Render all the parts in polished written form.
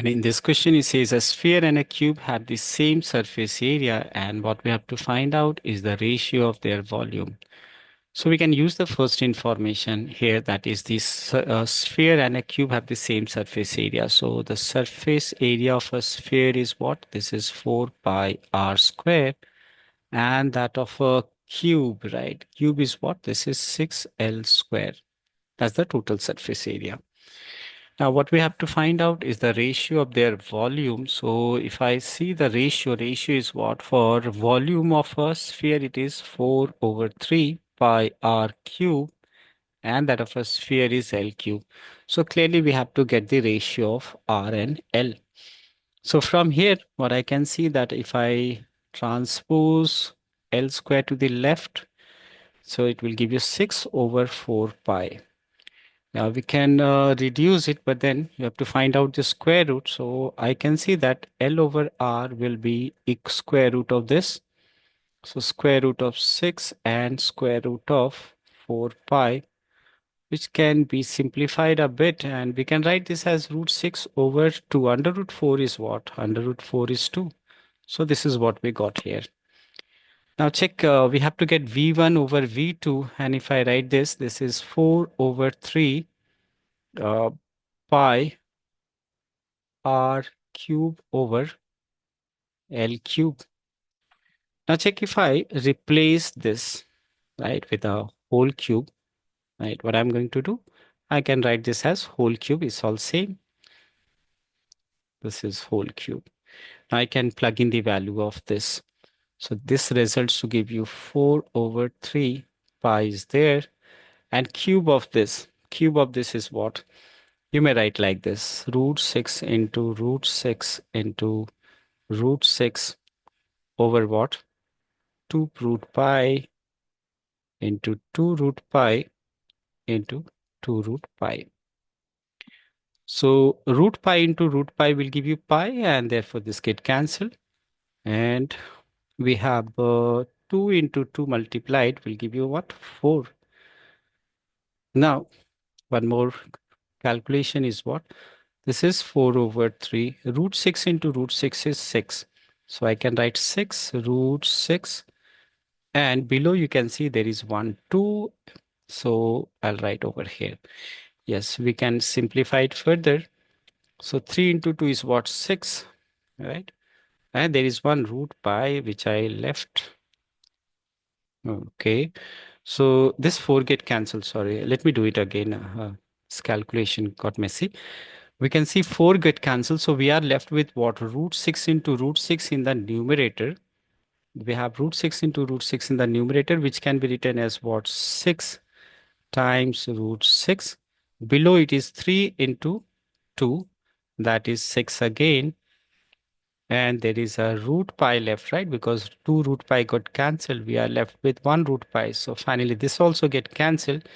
And in this question, it says a sphere and a cube have the same surface area, and what we have to find out is the ratio of their volume. So we can use the first information here, that is this sphere and a cube have the same surface area. So the surface area of a sphere is what? This is 4 pi r square, and that of a cube, right? Cube is what? This is 6l square. That's the total surface area. Now, what we have to find out is the ratio of their volume. So if I see the ratio is what? For volume of a sphere, it is 4 over 3 pi r cube, and that of a sphere is L cube. So clearly we have to get the ratio of R and L. So from here, what I can see that if I transpose L square to the left, so it will give you 6 over 4 pi. Now we can reduce it, but then you have to find out the square root. So I can see that L over R will be square root of this. So square root of 6 and square root of 4 pi, which can be simplified a bit, and we can write this as root 6 over 2. Under root 4 is what? Under root 4 is 2. So this is what we got here. Now check, we have to get V1 over V2, and if I write this, this is 4 over 3 pi r cube over L cube. Now check if I replace this, right, with a whole cube, right, what I'm going to do, I can write this as whole cube. It's all same. This is whole cube. Now I can plug in the value of this. So this results to give you 4 over 3 pi is there, and cube of this is what? You may write like this, root 6 into root 6 into root 6 over what? 2 root pi into 2 root pi into 2 root pi. So root pi into root pi will give you pi, and therefore this get cancelled. And we have 2 into 2 multiplied will give you what? 4. Now, one more calculation is what? This is 4 over 3. Root 6 into root 6 is 6. So I can write 6 root 6. And below you can see there is 1, 2. So I'll write over here. Yes, we can simplify it further. So 3 into 2 is what? 6, right? And there is one root pi which I left. Okay. So this 4 get cancelled. Sorry, let me do it again. This calculation got messy. We can see 4 get cancelled. So we are left with what? Root 6 into root 6 in the numerator. We have root 6 into root 6 in the numerator, which can be written as what? 6 times root 6. Below it is 3 into 2. That is 6 again. And there is a root pi left, right? Because 2 root pi got cancelled. We are left with 1 root pi. So finally, this also get cancelled.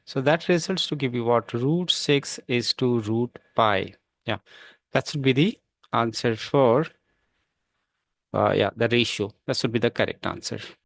So that results to give you what? Root 6 is to root pi. Yeah, that should be the answer for, the ratio. That should be the correct answer.